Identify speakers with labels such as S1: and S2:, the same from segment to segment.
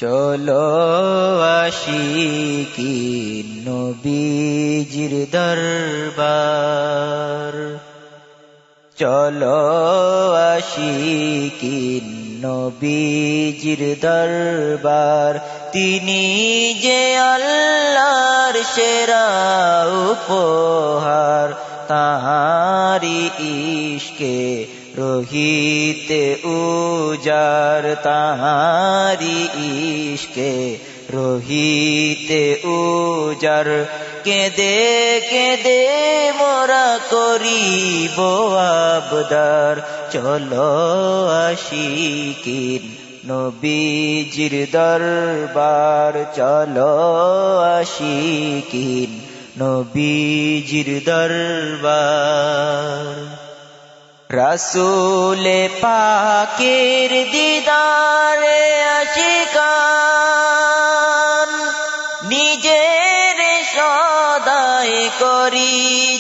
S1: চলো আশিকি নবীজির দরবার, চলো আশিকি নবীজির দরবার। তিনি যে আল্লাহর সেরা উপহার, তাহারি ইশকে রহিতে উজার, তাহারি ইশকে রহিতে উজার। কেঁদে কেঁদে মোরা করিব আবদার, চলো আশিকিন নবীজির দরবার, চলো আশিকিন নবীজির দরবার। রাসূলে পাকের দিদারে আশিকান, নিজের সদাই করি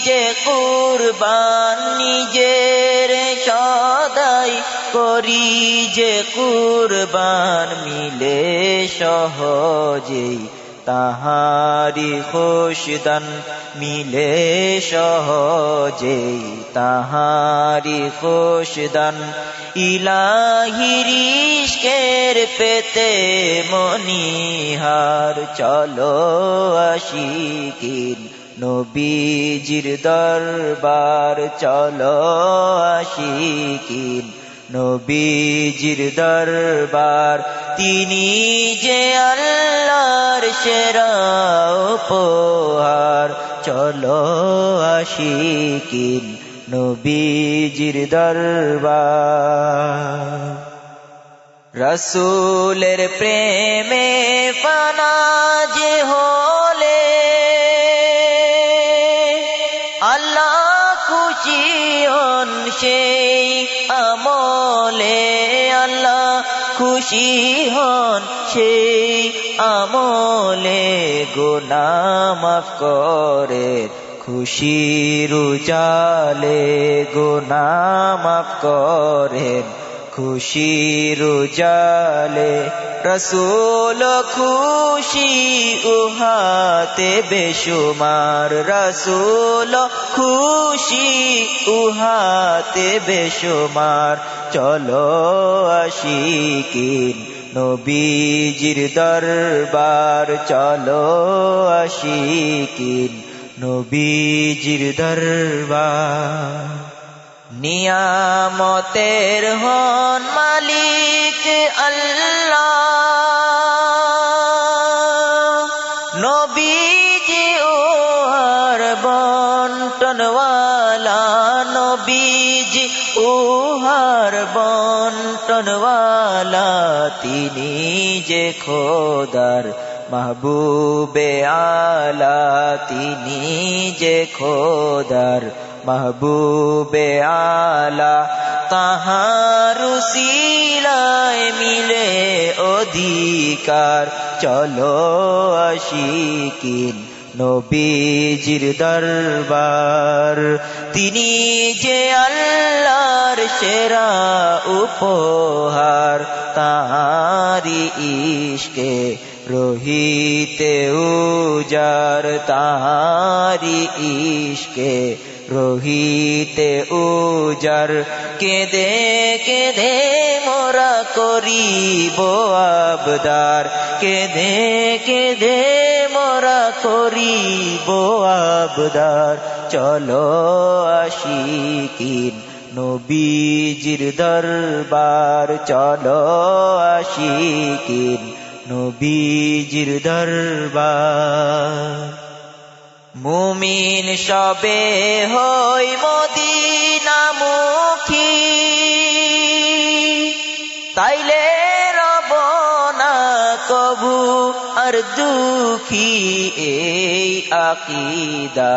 S1: যে কুরবান, নিজের সদাই করি যে কুরবান। মিলে সহজেই তাহারি খুশদান, মিলে সহজেই তাহারি খুশদান। ইলাহির ইশকের পেতে মনিহার, চলো আশিকিন নবীজির দরবার, চলো আশিকিন নবীজির দরবার। তিনি যে আল্লাহর সেরা উপহার, চলো আশিকিন নবীজির দরবার। রাসূলের প্রেমে ফানা যে হলে, আল্লাহ খুশি হন সেই আমলে, আল্লাহ খুশি হন সেই আমলে। গুনাহ মাফ করে খুশির উজালে, গুনাহ মাফ করেন খুশির উজালে। রাসূল খুশি উহাতে বেশুমার, রাসূল খুশি উহাতে বেশুমার। চলো আশিকিন নবীজির দরবার, চলো আশিকিন নবীজির দরবার। নিয়ামতের হন মালিক আল্লাহ, নবীজি উহার বন্টনওয়ালা, নবীজি উহার বন্টনওয়ালা। তিনি যে খোদার মাহবুবে আলা, তিনি যে খোদার মাহবুবে আলা। তাহার উসিলায় মিলে অধিকার, চলো আশিকিন নবীজির দরবার। তিনি যে আল্লাহর সেরা উপহার, তাহারি ইশকে রহিতে উজার, তাহারি ইশকে রহিতে উজার। কেঁদে কেঁদে মোরা করিব আবদার, কেঁদে কেঁদে মোরা করিব আবদার। চলো আশিকিন নবীজির দরবার, চলো আশিকিন নবীজির দরবার। মুমিন সবে হই মদিনামুখী, তাইলে রব না কবু আর দুঃখী। এই আকীদা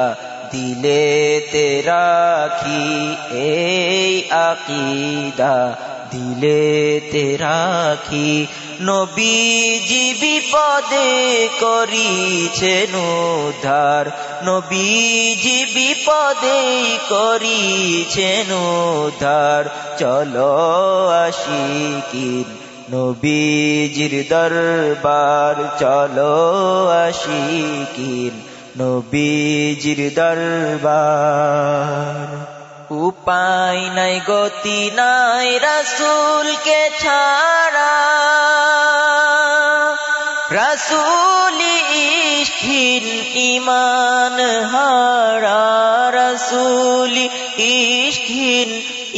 S1: দিলেতে রাখি, এই আকীদা দিলেতে রাখি। নবীজি বিপদে করিছেন উদ্ধার, নবীজি বিপদে করিছেন উদ্ধার। চলো আশিকিন নবীজির দরবার চলো আশিকিন নবীজির দরবার উপায় নাই গতি নাই রাসূলকে ছাড়া রাসূলি ইশকিন ঈমান হারা রাসূলি ইশকিন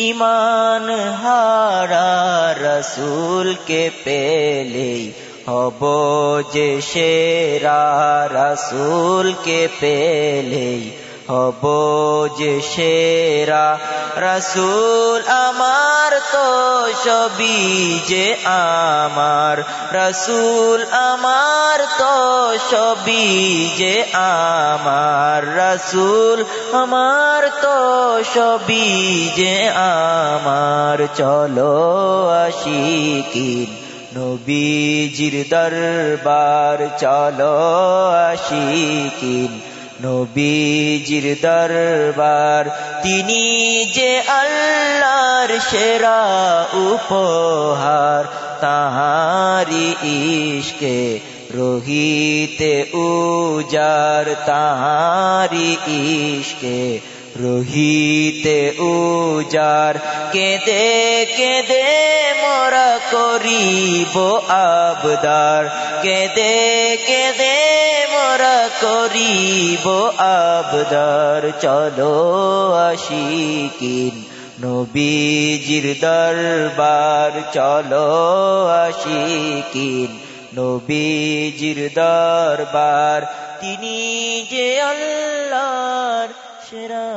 S1: ঈমান হারা রাসূলকে পেলেই হব যে সেরা রাসূলকে পেলেই হব যে সেরা রাসূল আমার তো সবই যে আমার রাসূল আমার তো সবই যে আমার রাসূল আমার তো সবই যে আমার চলো আশিকিন নবীজির দরবার চলো আশিকিন নবীজির দরবার তিনি যে আল্লাহর সেরা উপহার তাহারি ইশকে রহিতে উজার তাহারি ইশকে রহিতে উজার কেঁদে কেঁদে মোরা করিব আবদার কেঁদে কেঁদে মোরা করিব আবদার চলো আশিকিন নবীজির দরবার চলো আশিকিন নবীজির দরবার তিনি যে আল্লাহর সেরা